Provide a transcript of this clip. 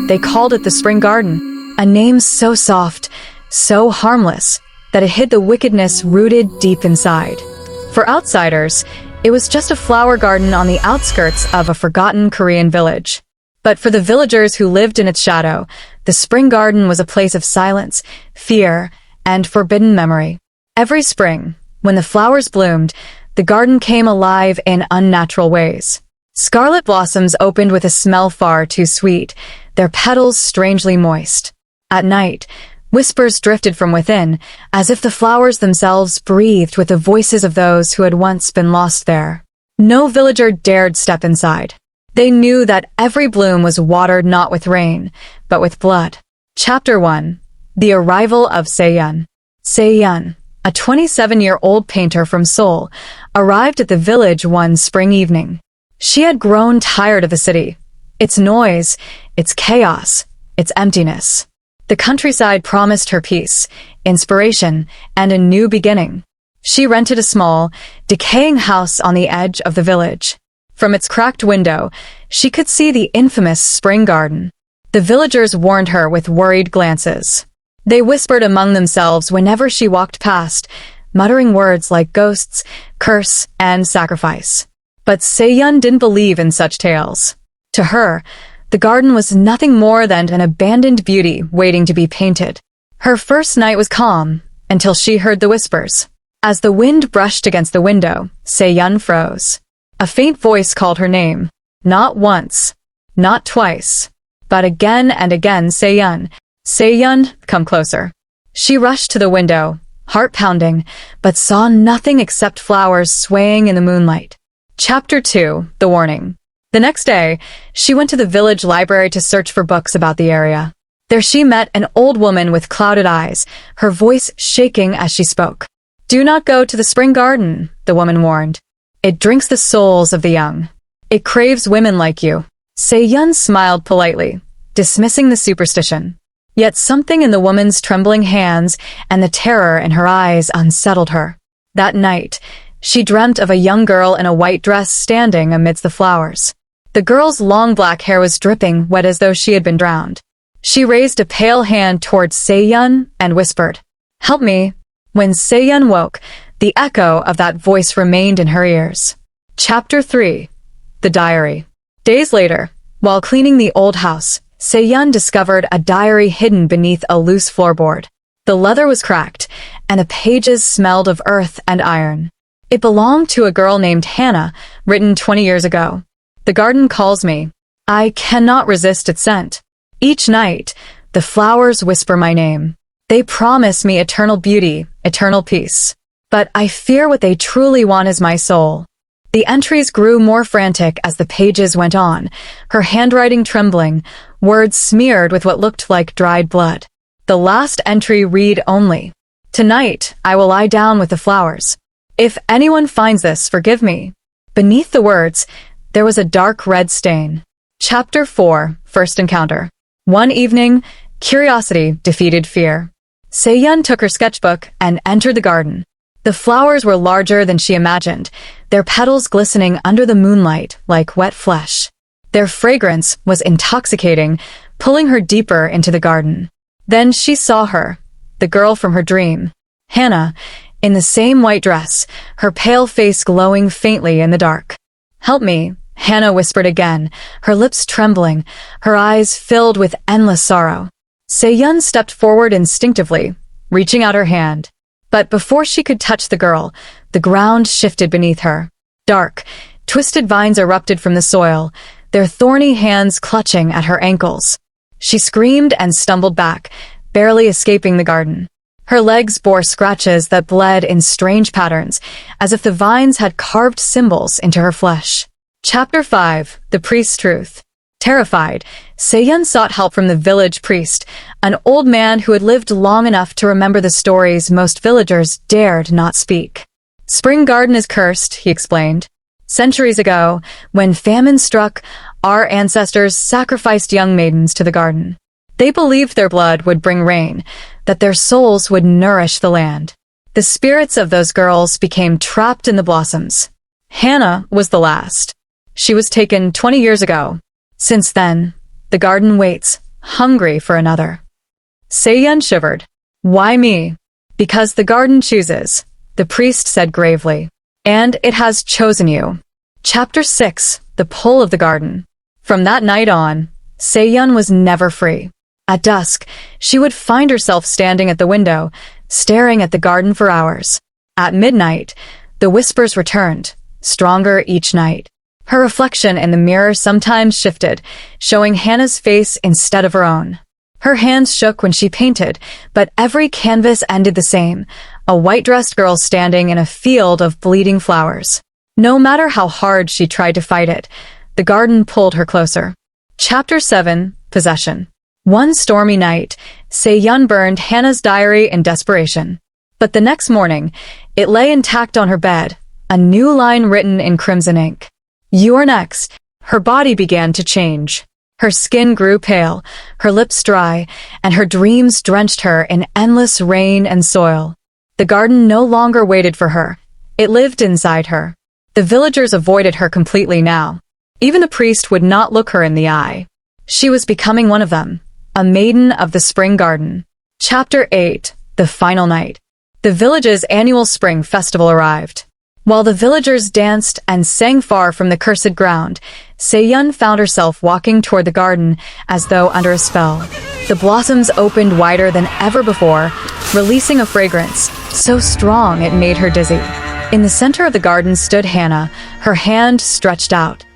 They called it the Spring Garden, a name so soft, so harmless, that it hid the wickedness rooted deep inside. For outsiders, it was just a flower garden on the outskirts of a forgotten Korean village. But for the villagers who lived in its shadow, the Spring Garden was a place of silence, fear, and forbidden memory. Every spring, when the flowers bloomed, the garden came alive in unnatural ways. Scarlet blossoms opened with a smell far too sweet, their petals strangely moist. At night, whispers drifted from within, as if the flowers themselves breathed with the voices of those who had once been lost there. No villager dared step inside. They knew that every bloom was watered not with rain, but with blood. Chapter 1. The Arrival of Se-Yeon. Se-Yeon, a 27-year-old painter from Seoul, arrived at the village one spring evening. She had grown tired of the city, its noise, its chaos, its emptiness. The countryside promised her peace, inspiration, and a new beginning. She rented a small, decaying house on the edge of the village. From its cracked window, she could see the infamous Spring Garden. The villagers warned her with worried glances. They whispered among themselves whenever she walked past, muttering words like ghosts, curse, and sacrifice. But Se-Yeon didn't believe in such tales. To her, the garden was nothing more than an abandoned beauty waiting to be painted. Her first night was calm, until she heard the whispers. As the wind brushed against the window, Se-Yeon froze. A faint voice called her name. Not once, not twice, but again and again. Se-Yeon, Se-Yeon, come closer. She rushed to the window, heart pounding, but saw nothing except flowers swaying in the moonlight. Chapter 2. The Warning. The next day, she went to the village library to search for books about the area. There she met an old woman with clouded eyes, her voice shaking as she spoke. Do not go to the Spring Garden, the woman warned. It drinks the souls of the young. It craves women like you. Se-Yeon smiled politely, dismissing the superstition. Yet something in the woman's trembling hands and the terror in her eyes unsettled her. That night, she dreamt of a young girl in a white dress standing amidst the flowers. The girl's long black hair was dripping wet as though she had been drowned. She raised a pale hand towards Se-Yeon and whispered, "Help me." When Se-Yeon woke, the echo of that voice remained in her ears. Chapter 3. The Diary. Days later, while cleaning the old house, Se-Yeon discovered a diary hidden beneath a loose floorboard. The leather was cracked, and the pages smelled of earth and iron. It belonged to a girl named Hannah, written 20 years ago. The garden calls me. I cannot resist its scent. Each night, the flowers whisper my name. They promise me eternal beauty, eternal peace. But I fear what they truly want is my soul. The entries grew more frantic as the pages went on, her handwriting trembling, words smeared with what looked like dried blood. The last entry read only, "Tonight, I will lie down with the flowers. If anyone finds this, forgive me." Beneath the words, there was a dark red stain. Chapter 4. First Encounter. One evening, curiosity defeated fear. Se-Yeon took her sketchbook and entered the garden. The flowers were larger than she imagined, their petals glistening under the moonlight like wet flesh. Their fragrance was intoxicating, pulling her deeper into the garden. Then she saw her, the girl from her dream. Hannah, in the same white dress, her pale face glowing faintly in the dark. "Help me," Hannah whispered again, her lips trembling, her eyes filled with endless sorrow. Se-Yeon stepped forward instinctively, reaching out her hand. But before she could touch the girl, the ground shifted beneath her. Dark, twisted vines erupted from the soil, their thorny hands clutching at her ankles. She screamed and stumbled back, barely escaping the garden. Her legs bore scratches that bled in strange patterns, as if the vines had carved symbols into her flesh. Chapter 5. The Priest's Truth. Terrified, Se-Yeon sought help from the village priest, an old man who had lived long enough to remember the stories most villagers dared not speak. "Spring Garden is cursed," he explained. "Centuries ago, when famine struck, our ancestors sacrificed young maidens to the garden. They believed their blood would bring rain, that their souls would nourish the land. The spirits of those girls became trapped in the blossoms. Hannah was the last. She was taken 20 years ago. Since then, the garden waits, hungry for another. Se-Yeon shivered. Why me? Because the garden chooses, the priest said gravely. And it has chosen you. Chapter 6. The Pull of the Garden. From that night on, Se-Yeon was never free. At dusk, she would find herself standing at the window, staring at the garden for hours. At midnight, the whispers returned, stronger each night. Her reflection in the mirror sometimes shifted, showing Hannah's face instead of her own. Her hands shook when she painted, but every canvas ended the same, a white-dressed girl standing in a field of bleeding flowers. No matter how hard she tried to fight it, the garden pulled her closer. Chapter 7. Possession. One stormy night, Se-Yeon burned Hannah's diary in desperation. But the next morning, it lay intact on her bed, a new line written in crimson ink. You are next. Her body began to change. Her skin grew pale, her lips dry, and her dreams drenched her in endless rain and soil. The garden no longer waited for her. It lived inside her. The villagers avoided her completely now. Even the priest would not look her in the eye. She was becoming one of them, a maiden of the spring garden. Chapter 8. The Final Night. The village's annual spring festival arrived. While the villagers danced and sang far from the cursed ground, Se-Yeon found herself walking toward the garden as though under a spell. The blossoms opened wider than ever before, releasing a fragrance so strong it made her dizzy. In the center of the garden stood Hannah, her hand stretched out.